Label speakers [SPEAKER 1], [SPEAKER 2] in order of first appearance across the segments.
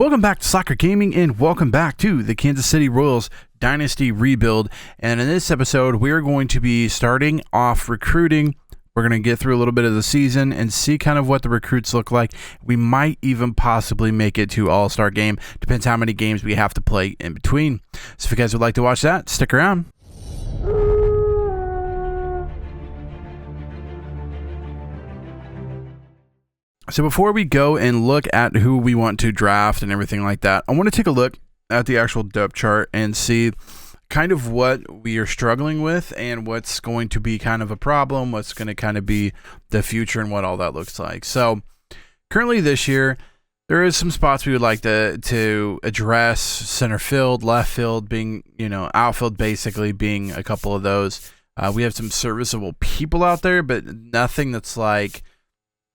[SPEAKER 1] Welcome back to Soccer Gaming and welcome back to the Kansas City Royals Dynasty Rebuild. And in this episode, we're going to be starting off recruiting. We're going to get through a little bit of the season and see kind of what the recruits look like. We might even possibly make it to All-Star Game. Depends how many games we have to play in between. So if you guys would like to watch that, stick around. So before we go and look at who we want to draft and everything like that, I want to take a look at the actual depth chart and see kind of what we are struggling with and what's going to be kind of a problem, what's going to kind of be the future and what all that looks like. So currently this year, there is some spots we would like to address, center field, left field being, outfield basically being a couple of those. We have some serviceable people out there, but nothing that's like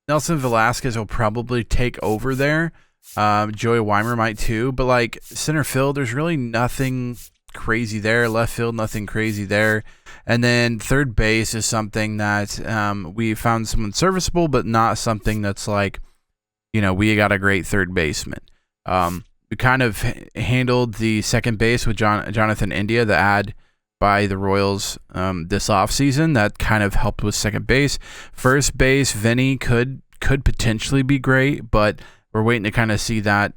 [SPEAKER 1] Nelson Velasquez will probably take over there. Joey Weimer might too, but like center field, there's really nothing crazy there. Left field, nothing crazy there. And then third base is something that we found someone serviceable, but not something that's like, we got a great third baseman. We kind of handled the second base with Jonathan India, the ad by the Royals this offseason. That kind of helped with second base. First base, Vinny could potentially be great, but we're waiting to kind of see that,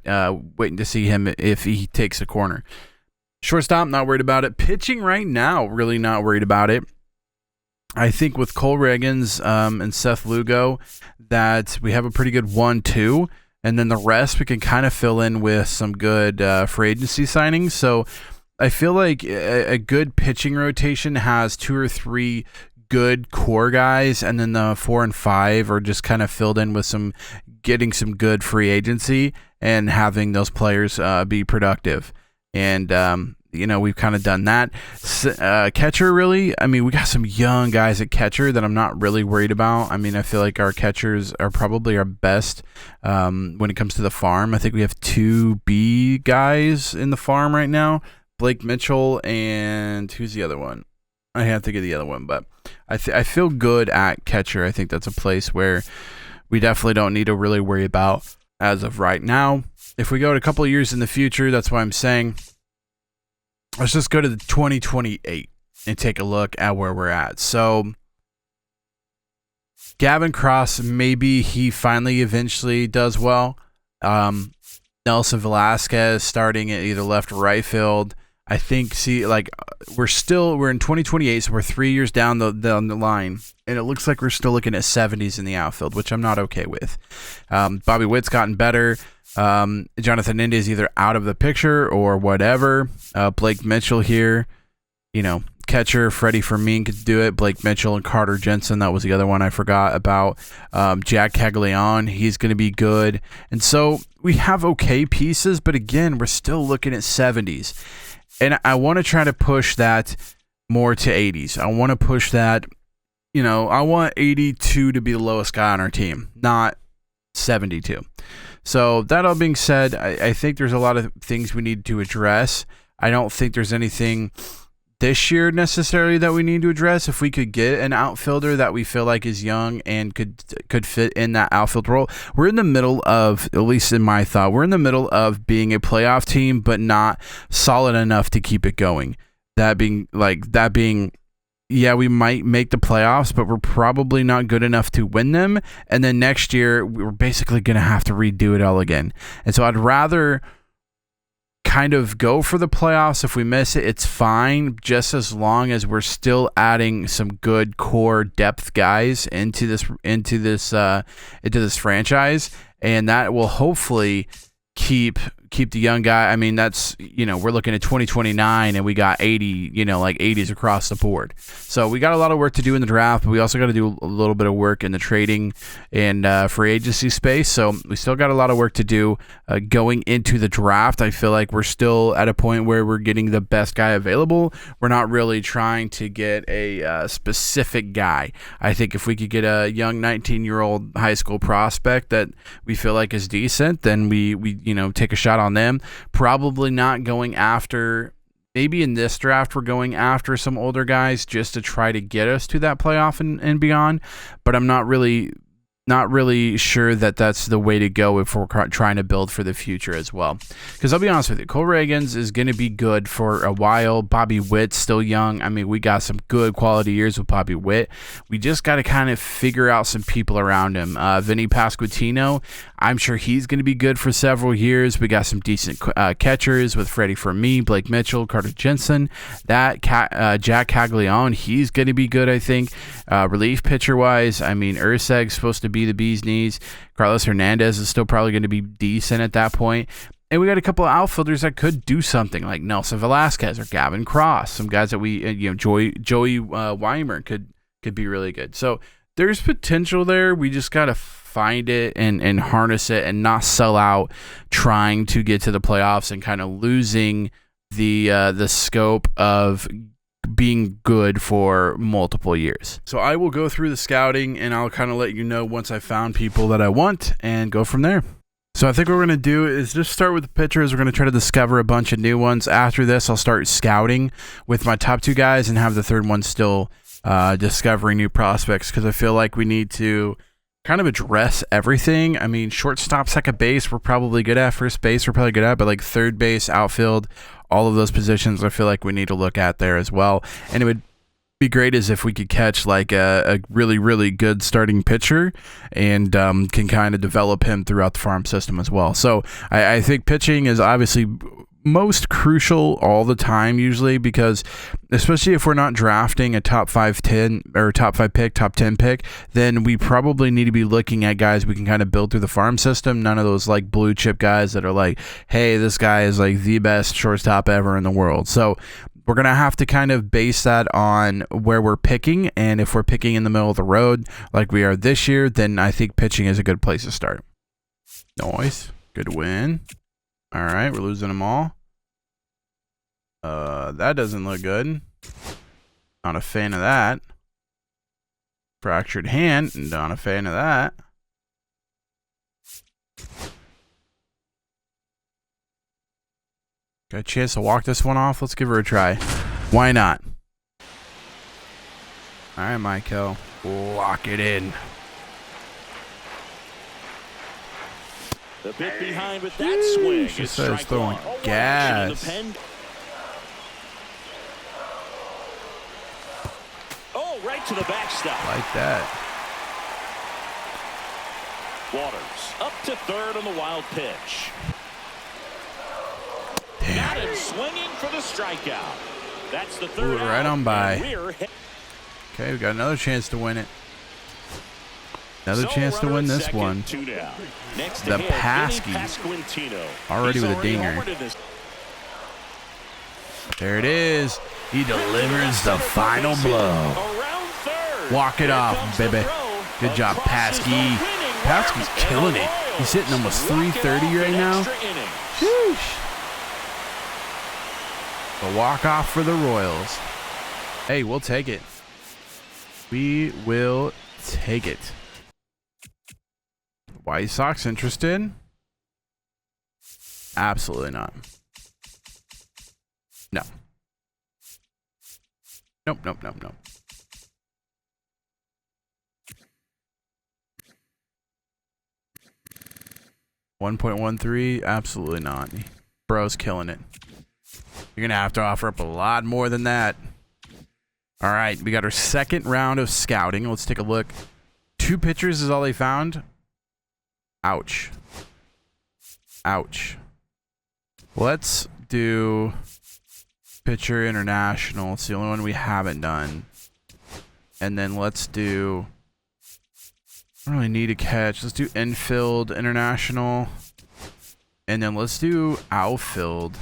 [SPEAKER 1] waiting to see him if he takes a corner. Shortstop, not worried about it. Pitching right now, really not worried about it. I think with Cole Reagans and Seth Lugo that we have a pretty good 1-2, and then the rest we can kind of fill in with some good free agency signings. So I feel like a good pitching rotation has 2 or 3 good core guys, and then the 4 and 5 are just kind of filled in with getting some good free agency and having those players be productive. And, we've kind of done that. Catcher, really, we got some young guys at catcher that I'm not really worried about. I feel like our catchers are probably our best when it comes to the farm. I think we have 2 B guys in the farm right now. Blake Mitchell and who's the other one? I have to think of the other one, but I feel good at catcher. I think that's a place where we definitely don't need to really worry about as of right now. If we go to a couple of years in the future, that's why I'm saying let's just go to the 2028 and take a look at where we're at. So Gavin Cross, maybe he finally eventually does well. Nelson Velasquez starting at either left or right field. I think, we're in 2028, so we're 3 years down the line, and it looks like we're still looking at 70s in the outfield, which I'm not okay with. Bobby Witt's gotten better. Jonathan India is either out of the picture or whatever. Blake Mitchell here, catcher. Freddie Fermin could do it. Blake Mitchell and Carter Jensen, that was the other one I forgot about. Jack Caglione, he's going to be good. And so we have okay pieces, but again, we're still looking at 70s. And I want to try to push that more to 80s. I want to push that, I want 82 to be the lowest guy on our team, not 72. So that all being said, I think there's a lot of things we need to address. I don't think there's anything this year necessarily that we need to address. If we could get an outfielder that we feel like is young and could fit in that outfield role, we're in the middle of, at least in my thought, we're in the middle of being a playoff team, but not solid enough to keep it going. That being, yeah, we might make the playoffs, but we're probably not good enough to win them. And then next year, we're basically going to have to redo it all again. And so I'd rather kind of go for the playoffs. If we miss it, it's fine, just as long as we're still adding some good core depth guys into this franchise, and that will hopefully keep the young guy. That's, we're looking at 2029 and we got 80, 80s across the board. So we got a lot of work to do in the draft, but we also got to do a little bit of work in the trading and free agency space. So we still got a lot of work to do going into the draft. I feel like we're still at a point where we're getting the best guy available. We're not really trying to get a specific guy. I think if we could get a young 19-year-old high school prospect that we feel like is decent, then we take a shot on them. Probably not going after, maybe in this draft we're going after some older guys just to try to get us to that playoff and beyond, but I'm not really not really sure that that's the way to go if we're trying to build for the future as well. Because I'll be honest with you, Cole Reagans is going to be good for a while. Bobby Witt's still young. I mean, we got some good quality years with Bobby Witt. We just got to kind of figure out some people around him. Vinny Pasquantino, I'm sure he's going to be good for several years. We got some decent catchers with Freddie Fermi, Blake Mitchell, Carter Jensen. Jack Caglione, he's going to be good, I think. Relief pitcher-wise, I mean, Urseg's supposed to be the bee's knees. Carlos Hernandez is still probably going to be decent at that point. And we got a couple of outfielders that could do something, like Nelson Velasquez or Gavin Cross. Some guys that Joey Weimer could be really good. So there's potential there. We just got to find it and harness it and not sell out trying to get to the playoffs and kind of losing the scope of being good for multiple years. So I will go through the scouting and I'll kind of let you know once I found people that I want and go from there. So I think what we're going to do is just start with the pitchers. We're going to try to discover a bunch of new ones. After this, I'll start scouting with my top two guys and have the third one still discovering new prospects, because I feel like we need to kind of address everything. I mean, shortstop, second base, we're probably good at. First base, we're probably good at. But like third base, outfield, all of those positions, I feel like we need to look at there as well. And it would be great as if we could catch like a really, really good starting pitcher and can kind of develop him throughout the farm system as well. So I think pitching is obviously most crucial all the time usually, because especially if we're not drafting a top 5-10 or top 5 pick, top 10 pick, then we probably need to be looking at guys we can kind of build through the farm system. None of those like blue chip guys that are like, hey, this guy is like the best shortstop ever in the world. So we're going to have to kind of base that on where we're picking. And if we're picking in the middle of the road like we are this year, then I think pitching is a good place to start. Nice. Good win. All right, we're losing them all. That doesn't look good. Not a fan of that. Fractured hand. Not a fan of that. Got a chance to walk this one off. Let's give her a try. Why not? All right, Michael. Lock it in.
[SPEAKER 2] The bit behind with that swing.
[SPEAKER 1] She says throwing gas.
[SPEAKER 2] Oh, right to the backstop.
[SPEAKER 1] Like that.
[SPEAKER 2] Waters up to third on the wild pitch.
[SPEAKER 1] Damn.
[SPEAKER 2] Got him swinging for the strikeout. That's the third.
[SPEAKER 1] Ooh, right on by. Okay, we got another chance to win it. Another chance to win this one. The Pasky. Already with a dinger. There it is. He delivers the final blow. Walk it off, baby. Good job, Pasky. Pasky's killing it. He's hitting almost 330 right now. Sheesh. A walk-off for the Royals. Hey, we'll take it. We will take it. White Sox interested? Absolutely not. No. Nope, nope, nope, nope. $1.13? Absolutely not. Bro's killing it. You're going to have to offer up a lot more than that. All right, we got our second round of scouting. Let's take a look. 2 pitchers is all they found. Ouch. Ouch. Let's do pitcher international. It's the only one we haven't done. And then let's do... I don't really need a catch. Let's do infield international. And then let's do outfield.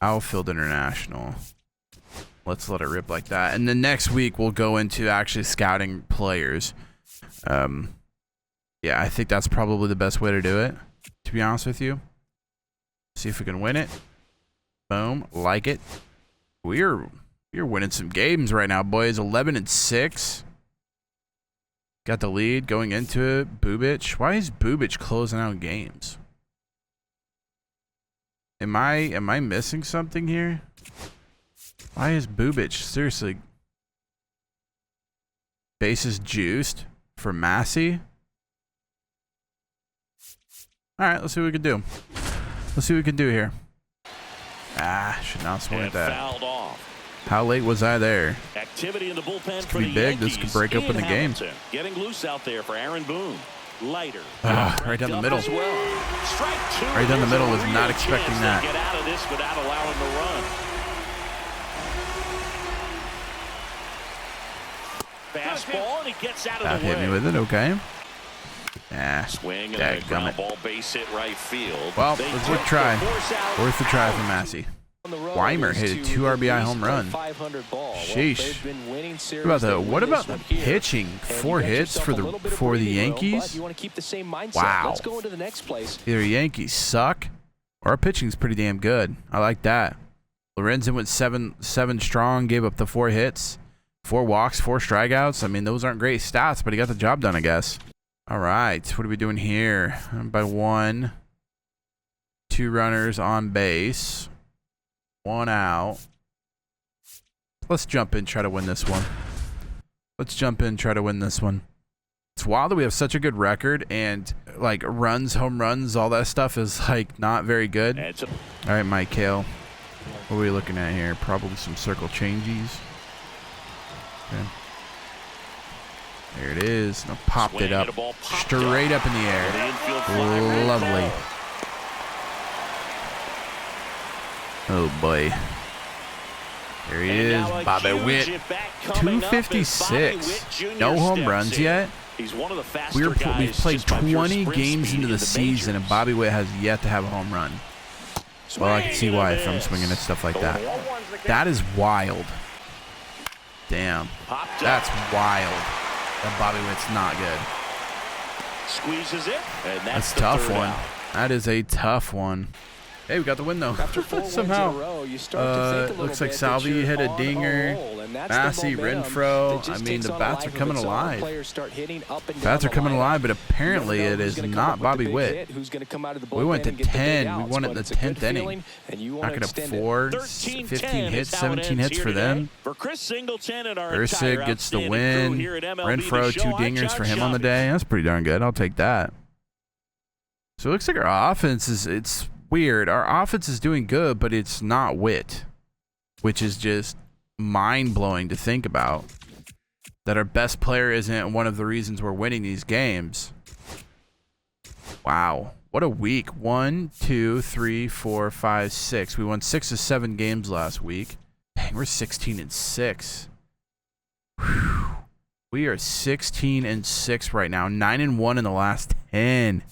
[SPEAKER 1] Outfield international. Let's let it rip like that. And then next week we'll go into actually scouting players. Yeah, I think that's probably the best way to do it, to be honest with you. See if we can win it. Boom. Like it. We're winning some games right now, boys. 11-6. Got the lead going into it. Bubic. Why is Bubic closing out games? Am I missing something here? Why is Bubic seriously bases juiced? for Massey. All right, let's see what we can do. Let's see what we can do here. Ah, should not swing at that.
[SPEAKER 2] Fouled off.
[SPEAKER 1] How late was I there?
[SPEAKER 2] Activity in the bullpen
[SPEAKER 1] This
[SPEAKER 2] for
[SPEAKER 1] could
[SPEAKER 2] the
[SPEAKER 1] be big. This
[SPEAKER 2] Yankees
[SPEAKER 1] could break open
[SPEAKER 2] in
[SPEAKER 1] the game.
[SPEAKER 2] Hamilton. Getting loose out there for Aaron Boone. Lighter.
[SPEAKER 1] Right down the middle.
[SPEAKER 2] Well.
[SPEAKER 1] Right down the middle. Was not expecting that.
[SPEAKER 2] Get out of this without allowing the run. Fastball, and he gets out of
[SPEAKER 1] That
[SPEAKER 2] the way.
[SPEAKER 1] hit me with it. Okay.
[SPEAKER 2] Swing and a
[SPEAKER 1] Dadgummit.
[SPEAKER 2] ground ball base hit right field.
[SPEAKER 1] Well, it was worth a try. Worth a try for Massey. Weimer hit a 2 RBI home run. Sheesh. What about the pitching? 4 hits for the Yankees? Wow. Either Yankees suck or our pitching's pretty damn good. I like that. Lorenzen went 7 strong, gave up the 4 hits, 4 walks, 4 strikeouts. I mean, those aren't great stats, but he got the job done, I guess. All right, what are we doing here? By 1, 2 runners on base. 1 out. Let's jump in, try to win this one. It's wild that we have such a good record and like runs, home runs, all that stuff is like not very good. All right, Mike Hale. What are we looking at here? Probably some circle changes. Okay. There it is. And I popped it up. Straight up in the air. Lovely. Oh boy. There he is, Bobby Witt. 256. No home runs yet. We've played 20 games into the season, and Bobby Witt has yet to have a home run. Well, I can see why if I'm swinging at stuff like that. That is wild. Damn. That's wild. That Bobby Witt's not good.
[SPEAKER 2] Squeezes it, and that's
[SPEAKER 1] a tough one. That is a tough one. Hey, we got the win though. Somehow. Looks like Salvi hit a dinger. Massey, Renfroe. I mean, the bats are coming alive. Bats are coming alive, but apparently it is not Bobby Witt. We went to 10. We won it in the 10th inning. Knocking up 4, 15 hits, 17 hits for them. Ursic gets the win. Renfroe, 2 dingers for him on the day. That's pretty darn good. I'll take that. So it looks like our offense it's weird. Our offense is doing good, but it's not Witt, which is just mind-blowing to think about. That our best player isn't one of the reasons we're winning these games. Wow. What a week. 1, 2, 3, 4, 5, 6. We won 6 of 7 games last week. Dang, we're 16-6. Whew. We are 16-6 right now. 9-1 in the last 10.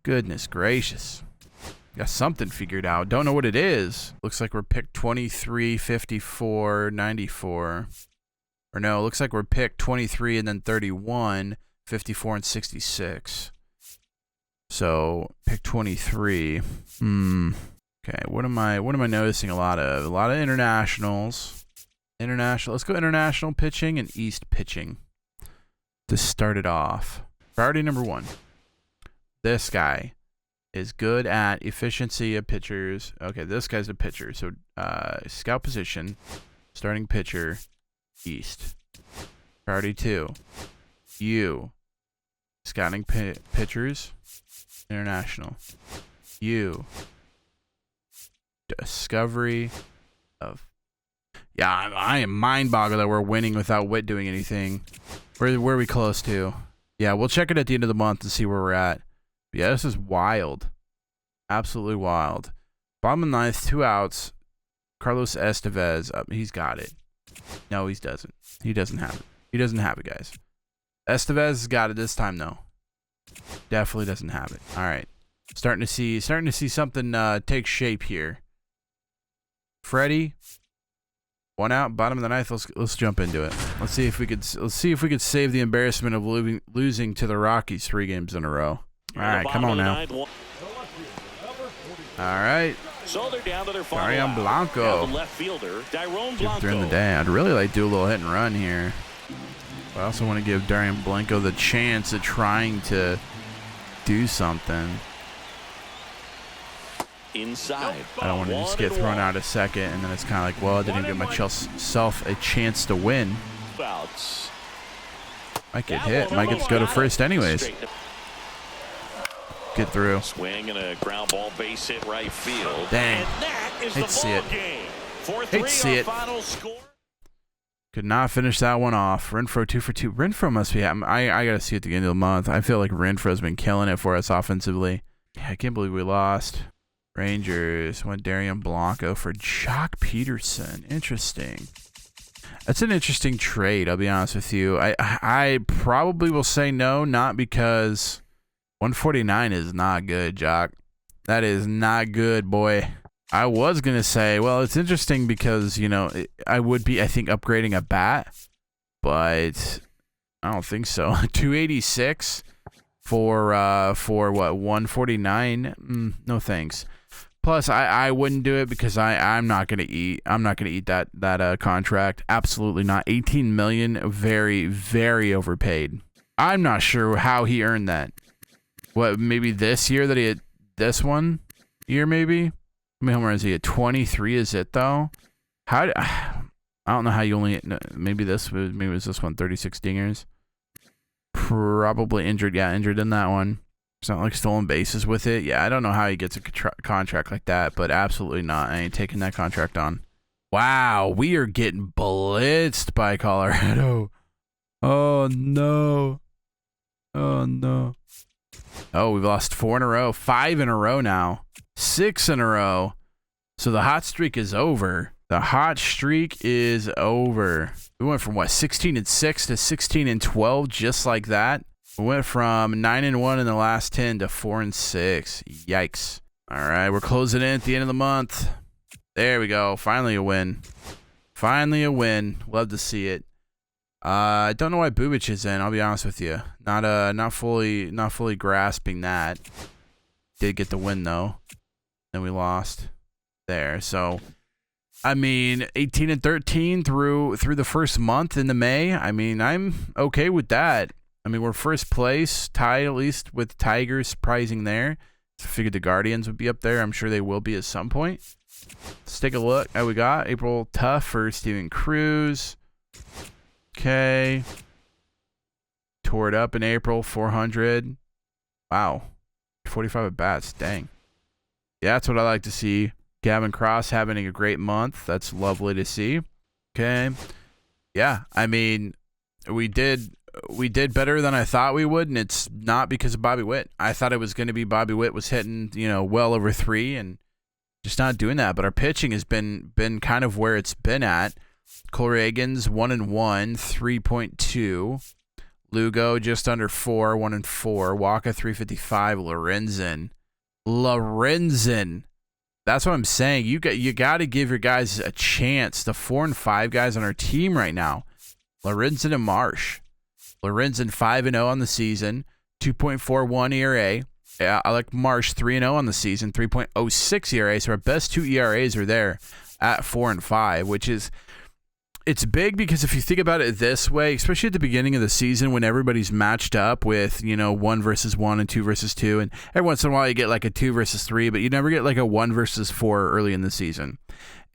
[SPEAKER 1] Goodness gracious. Got something figured out. Don't know what it is. Looks like we're picked 23, 54, 94. Or no, looks like we're picked 23 and then 31, 54, and 66. So pick 23. Okay, what am I noticing a lot of? A lot of internationals. International. Let's go international pitching and East pitching to start it off. Priority number 1. This guy is good at efficiency of pitchers. Okay, this guy's a pitcher. So scout position, starting pitcher, East. Priority 2. You. Scouting pitchers, international. You. Discovery of. Yeah, I am mind-boggled that we're winning without Witt doing anything. Where are we close to? Yeah, we'll check it at the end of the month and see where we're at. Yeah, this is wild. Absolutely wild. Bottom of the 9th, 2 outs. Carlos Estevez. He's got it. No, he doesn't. He doesn't have it. He doesn't have it, guys. Estevez has got it this time, though. Definitely doesn't have it. All right. Starting to see something take shape here. Freddie. 1 out, bottom of the 9th. Let's jump into it. Let's see if we could save the embarrassment of losing to the Rockies 3 games in a row. All right, come on now. All right.
[SPEAKER 2] So they're down to their
[SPEAKER 1] Darian Blanco.
[SPEAKER 2] Left fielder,
[SPEAKER 1] During the day, I'd really like to do a little hit and run here. But I also want to give Darian Blanco the chance of trying to do something.
[SPEAKER 2] Inside.
[SPEAKER 1] I don't want to just get thrown out a second, and then it's kind of like, well, I didn't give myself a chance to win.
[SPEAKER 2] Outs.
[SPEAKER 1] Might get hit. Might get to go to first anyways. Get through.
[SPEAKER 2] Swing and a ground ball base hit right field.
[SPEAKER 1] Dang.
[SPEAKER 2] And that is
[SPEAKER 1] Hate to
[SPEAKER 2] the
[SPEAKER 1] see it.
[SPEAKER 2] ball game. 4-3
[SPEAKER 1] Hate to see
[SPEAKER 2] our
[SPEAKER 1] it.
[SPEAKER 2] final score.
[SPEAKER 1] Could not finish that one off. Renfroe 2 for 2. Renfroe must be. I gotta see it at the end of the month. I feel like Renfroe's been killing it for us offensively. Yeah, I can't believe we lost. Rangers went Darian Blanco for Jock Peterson. Interesting. That's an interesting trade, I'll be honest with you. I probably will say no, not because 149 is not good, Jock. That is not good, boy. I was going to say, well, it's interesting because, you know, I would be, I think, upgrading a bat, but I don't think so. 286 for what, 149? No thanks. Plus, I wouldn't do it because I'm not gonna eat that contract. Absolutely not. 18 million, very, very overpaid. I'm not sure how he earned that. What, maybe this year that he had this one year maybe? How many home runs he had? 23 is it though? I don't know how you only maybe it was this one 36 dingers. Probably injured. Yeah, injured in that one. It's not like stolen bases with it. Yeah, I don't know how he gets a contract like that, but absolutely not. I ain't taking that contract on. Wow, we are getting blitzed by Colorado. Oh, no. Oh, no. Oh, we've lost 4 in a row. 5 in a row now. 6 in a row. So the hot streak is over. The hot streak is over. We went from, what, 16-6 to 16-12 just like that. We went from 9-1 in the last 10 to 4-6. Yikes. All right, we're closing in at the end of the month. There we go. Finally a win. Finally a win. Love to see it. I don't know why Bubic is in, I'll be honest with you. Not fully grasping that. Did get the win though. Then we lost there. So I mean, 18-13 through the first month into May. I mean, I'm okay with that. I mean, we're first place, tied at least with Tigers, surprising there. I figured the Guardians would be up there. I'm sure they will be at some point. Let's take a look at what we got. April tough for Steven Cruz. Okay. Tore it up in April, 400. Wow. 45 at bats. Dang. Yeah, that's what I like to see. Gavin Cross having a great month. That's lovely to see. Okay. Yeah, I mean, we did better than I thought we would, and it's not because of Bobby Witt. I thought it was going to be Bobby Witt was hitting, well over 3 and just not doing that. But our pitching has been kind of where it's been at. Cole Reagan's 1-1, 3.2. Lugo just under 4, 1-4. Waka 355. Lorenzen. That's what I'm saying. You got to give your guys a chance. The 4 and 5 guys on our team right now. Lorenzen and Marsh. Lorenzen 5-0 on the season, 2.41 ERA. Yeah, I like Marsh 3-0 on the season, 3.06 ERA. So our best 2 ERAs are there at 4 and 5, which is it's big because if you think about it this way, especially at the beginning of the season when everybody's matched up with 1 versus 1 and 2 versus 2, and every once in a while you get like a 2 versus 3, but you never get like a 1 versus 4 early in the season.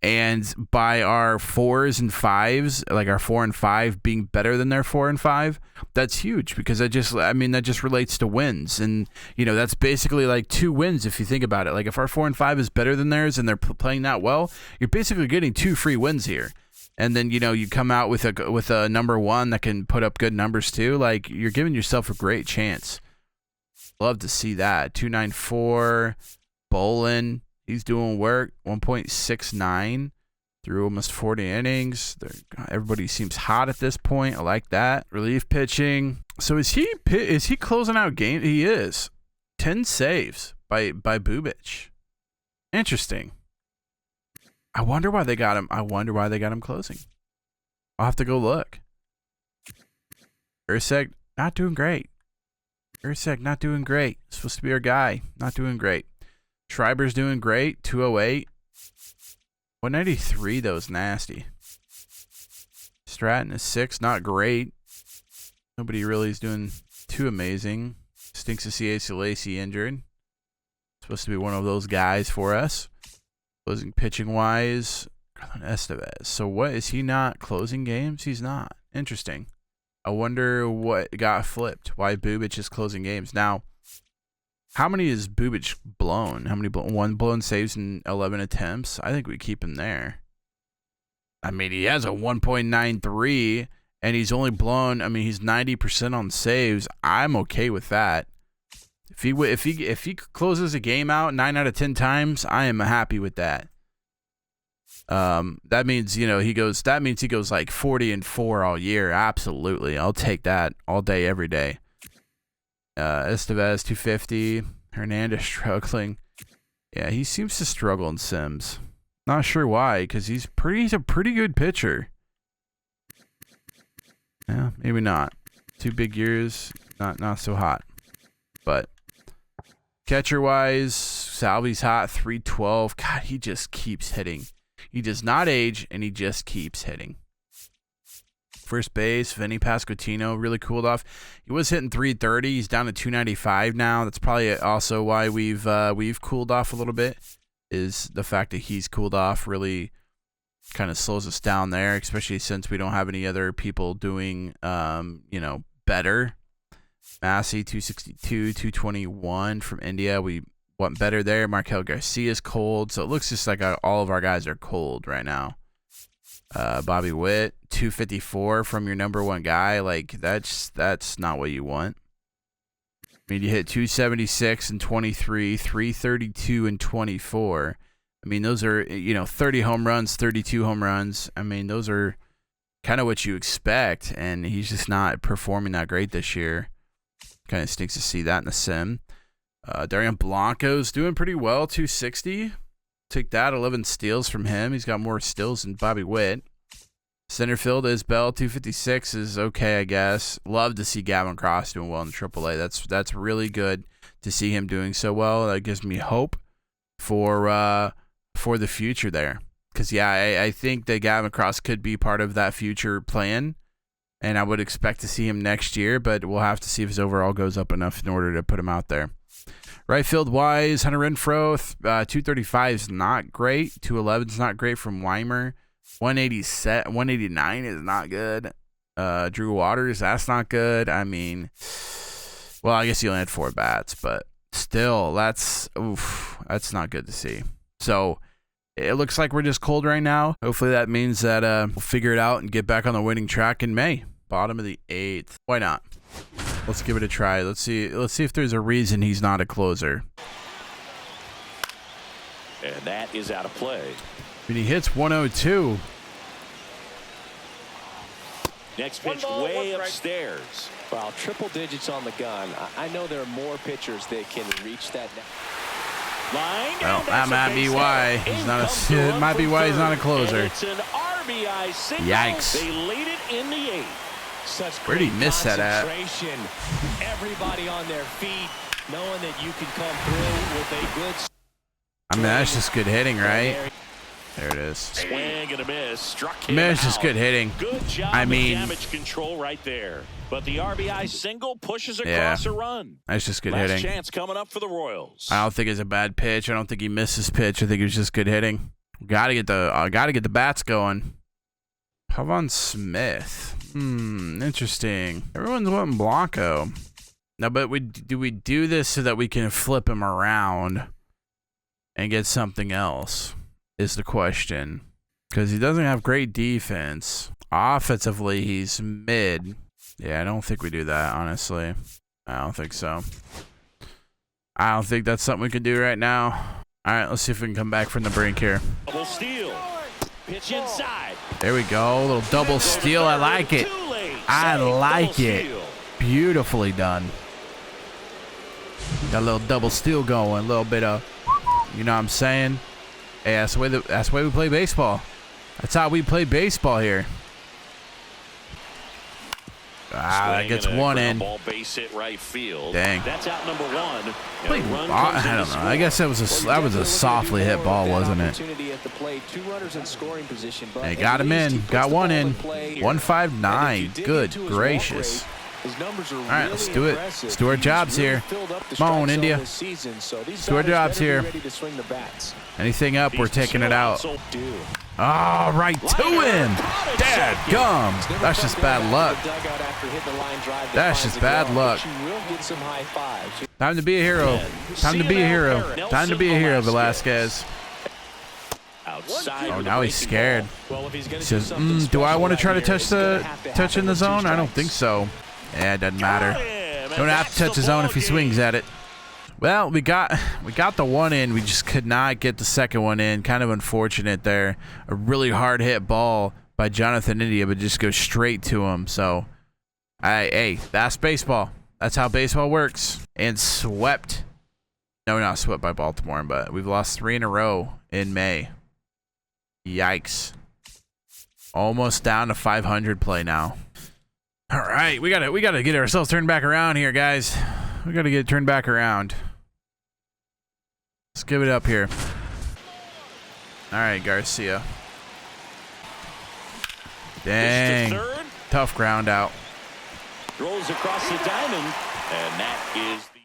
[SPEAKER 1] And by our 4s and 5s, like our 4 and 5 being better than their 4 and 5, that's huge because that just relates to wins. And, that's basically like 2 wins if you think about it. Like if our 4 and 5 is better than theirs and they're playing that well, you're basically getting 2 free wins here. And then, you come out with a number 1 that can put up good numbers too. Like you're giving yourself a great chance. Love to see that. 294, Bolin. He's doing work, 1.69 through almost 40 innings. Everybody seems hot at this point. I like that. Relief pitching. So is he closing out game? He is. 10 saves by Bubic. Interesting. I wonder why they got him closing. I'll have to go look. Ursek not doing great. Supposed to be our guy. Not doing great. Schreiber's doing great, 208. 193, though, is nasty. Stratton is 6, not great. Nobody really is doing too amazing. Stinks to see Asa Lacy injured. Supposed to be one of those guys for us. Closing pitching-wise, Carlin Estevez. So what, is he not closing games? He's not. Interesting. I wonder what got flipped. Why Bubic is closing games now. How many is Bubic blown? How many one blown saves in 11 attempts? I think we keep him there. I mean, he has a 1.93, and he's only blown. I mean, he's 90% on saves. I'm okay with that. If he closes a game out 9 out of 10 times, I am happy with that. That means he goes. That means he goes like 40-4 all year. Absolutely, I'll take that all day, every day. Estevez 250. Hernandez struggling. Yeah, he seems to struggle in Sims. Not sure why, because he's a pretty good pitcher. Yeah, maybe not. 2 big years, not so hot. But catcher wise, Salvi's hot, 312. God, he just keeps hitting. He does not age, and he just keeps hitting. First base, Vinny Pasquantino really cooled off. He was hitting 330. He's down to 295 now. That's probably also why we've cooled off a little bit. Is the fact that he's cooled off really kind of slows us down there, especially since we don't have any other people doing better. Massey 262, 221 from India. We want better there. Markel Garcia's cold, so it looks just like all of our guys are cold right now. Bobby Witt 254 from your number one guy. Like that's not what you want. I mean, you hit 276 and 23, 332 and 24. I mean, those are 30 home runs, 32 home runs. I mean, those are kind of what you expect, and he's just not performing that great this year. Kind of stinks to see that in the sim. Darian Blanco's doing pretty well, 260. Take that, 11 steals from him. He's got more steals than Bobby Witt. Center field is Bell, 256 is okay, I guess. Love to see Gavin Cross doing well in AAA. That's really good to see him doing so well. That gives me hope for the future there. Because, I think that Gavin Cross could be part of that future plan, and I would expect to see him next year, but we'll have to see if his overall goes up enough in order to put him out there. Right field wise, Hunter Renfroe, 235 is not great. 211 is not great from Weimer. 189 is not good. Drew Waters, that's not good. I mean, well, I guess he only had 4 bats, but still, that's not good to see. So it looks like we're just cold right now. Hopefully that means that we'll figure it out and get back on the winning track in May. Bottom of the 8th. Why not? Let's give it a try. Let's see if there's a reason he's not a closer.
[SPEAKER 2] And that is out of play.
[SPEAKER 1] And he hits 102.
[SPEAKER 2] Next pitch way upstairs.
[SPEAKER 3] Wow, triple digits on the gun. I know there are more pitchers that can reach that.
[SPEAKER 1] Well, that might be why he's not a. It might be why he's not a closer.
[SPEAKER 2] It's an RBI single.
[SPEAKER 1] Yikes!
[SPEAKER 2] They lead it in the 8th.
[SPEAKER 1] Where did he miss that at?
[SPEAKER 3] Everybody on their feet, knowing that you can come through with a good.
[SPEAKER 1] I mean, that's just good hitting, right? There it is.
[SPEAKER 2] Swing and a miss. Struck him
[SPEAKER 1] Man, it's just good hitting.
[SPEAKER 2] Good job
[SPEAKER 1] I mean,
[SPEAKER 2] damage control right there. But the RBI single pushes across a run.
[SPEAKER 1] That's just good
[SPEAKER 2] Last
[SPEAKER 1] hitting.
[SPEAKER 2] chance coming up for the Royals.
[SPEAKER 1] I don't think it's a bad pitch. I don't think he missed his pitch. I think it was just good hitting. Gotta get the bats going. Pavon Smith. Interesting. Everyone's wanting Blanco. No, but do we do this so that we can flip him around and get something else? Is the question. Because he doesn't have great defense. Offensively, he's mid. Yeah, I don't think we do that, honestly. I don't think so. I don't think that's something we can do right now. All right, let's see if we can come back from the brink here.
[SPEAKER 2] Double steal. Pitch inside.
[SPEAKER 1] There we go. A little double steal. I like it. I like it. Beautifully done. Got a little double steal going. A little bit of, you know what I'm saying? Hey, that's the way we play baseball. That's how we play baseball here. That gets one in.
[SPEAKER 2] Ball base hit right field.
[SPEAKER 1] Dang.
[SPEAKER 2] That's out number 1.
[SPEAKER 1] I don't know. I guess that was a softly hit ball, wasn't it? They got him in. Got one in. 159. Good gracious. All right, let's do it. Let's do our jobs here. Come on, India. Let's do our jobs here. Anything up, we're taking it out. Oh, right to him. Dad gum. That's just bad luck. That's just bad luck. Time to be a hero. Time to be a hero. Time to be a hero, Velasquez. Oh, now he's scared. He says, do I want to try to touch in the zone? I don't think so. Yeah, it doesn't matter. Don't have to touch the zone if he swings at it. Well, we got the one in. We just could not get the second one in. Kind of unfortunate there. A really hard hit ball by Jonathan India, but just goes straight to him. So, hey, that's baseball. That's how baseball works. And swept. No, not swept by Baltimore, but we've lost 3 in a row in May. Yikes. Almost down to 500 play now. All right, we gotta get ourselves turned back around here, guys. We gotta get it turned back around. Let's give it up here. All right, Garcia. Dang. Tough ground out.
[SPEAKER 2] Rolls across the diamond, and that is the...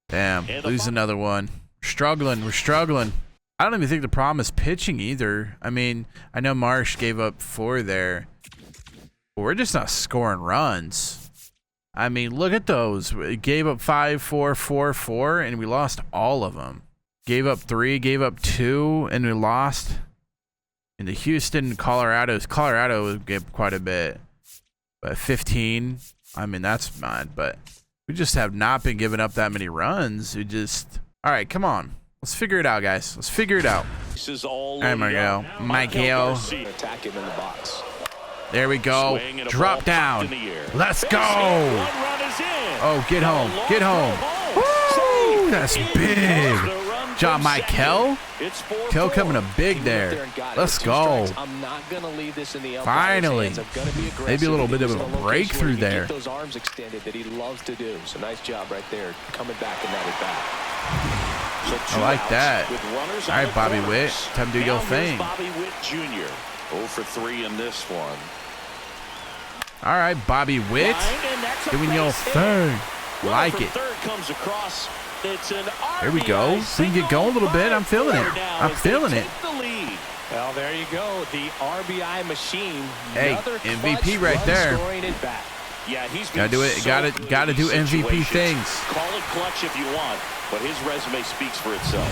[SPEAKER 1] Damn, lose another one. We're struggling. I don't even think the problem is pitching either. I mean, I know Marsh gave up 4 there, but we're just not scoring runs. I mean, look at those. We gave up 5, 4, 4, 4, and we lost all of them. Gave up 3, gave up 2, and we lost. In the Houston, Colorado gave quite a bit, but 15. I mean, that's mad, but we just have not been giving up that many runs. All right, come on. Let's figure it out, guys. Let's figure it out. All right, Michael.
[SPEAKER 3] Attack him in the box.
[SPEAKER 1] There we go. Drop down. Let's go. Oh, get home. Get home. Woo! That's big. John Michael. Kel coming up big there. Let's go. Finally. Maybe a little bit of a breakthrough there.
[SPEAKER 3] Those arms extended that he loves to do. So nice job right there, coming back in that at bat.
[SPEAKER 1] I like that. All right, Bobby Witt. Time to do your thing.
[SPEAKER 2] Bobby Witt Jr. 0 for 3 in this one.
[SPEAKER 1] All right, Bobby Witt. Doing your thing. Like it. There we go. So you can get going a little bit. I'm feeling it. I'm feeling it.
[SPEAKER 3] Well, there you go. The RBI machine.
[SPEAKER 1] Hey, MVP right there.
[SPEAKER 2] Yeah, he's
[SPEAKER 1] gotta do it. Gotta do MVP things.
[SPEAKER 2] Call it clutch if you want, but his resume speaks for itself.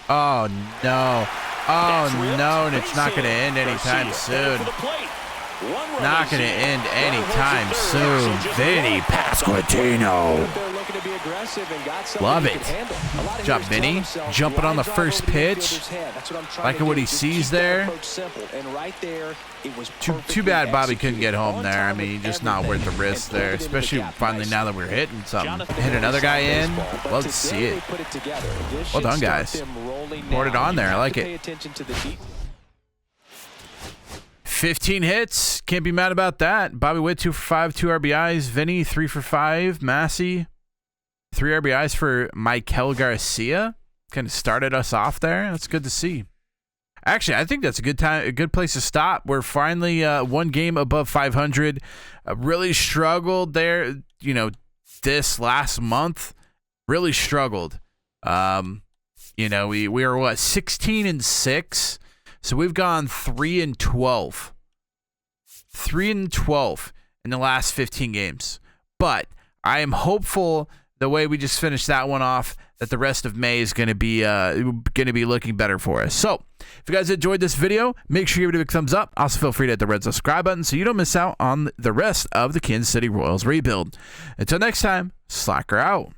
[SPEAKER 1] Oh no! Oh no! And it's not gonna end anytime soon. Not gonna end anytime soon. Vinny Pasquantino. Love it. Good job, Vinny. Jumping on the first pitch. Liking what he sees there. Too bad Bobby couldn't get home there. I mean, just not worth the risk there, especially finally now that we're hitting something. Hit another guy in. Love to see it. Well done, guys. Poured it on there. I like it. 15 hits. Can't be mad about that. Bobby Witt, 2 for 5, 2 RBIs. Vinny, 3 for 5. Massey, 3 RBIs for Michael Garcia. Kind of started us off there. That's good to see. Actually, I think that's a good place to stop. We're finally 1 game above 500. Really struggled there, this last month. Really struggled. We were 16-6. So we've gone 3-12. 3-12 in the last 15 games. But I am hopeful the way we just finished that one off that the rest of May is going to be looking better for us. So if you guys enjoyed this video, make sure you give it a big thumbs up. Also feel free to hit the red subscribe button so you don't miss out on the rest of the Kansas City Royals rebuild. Until next time, Slacker out.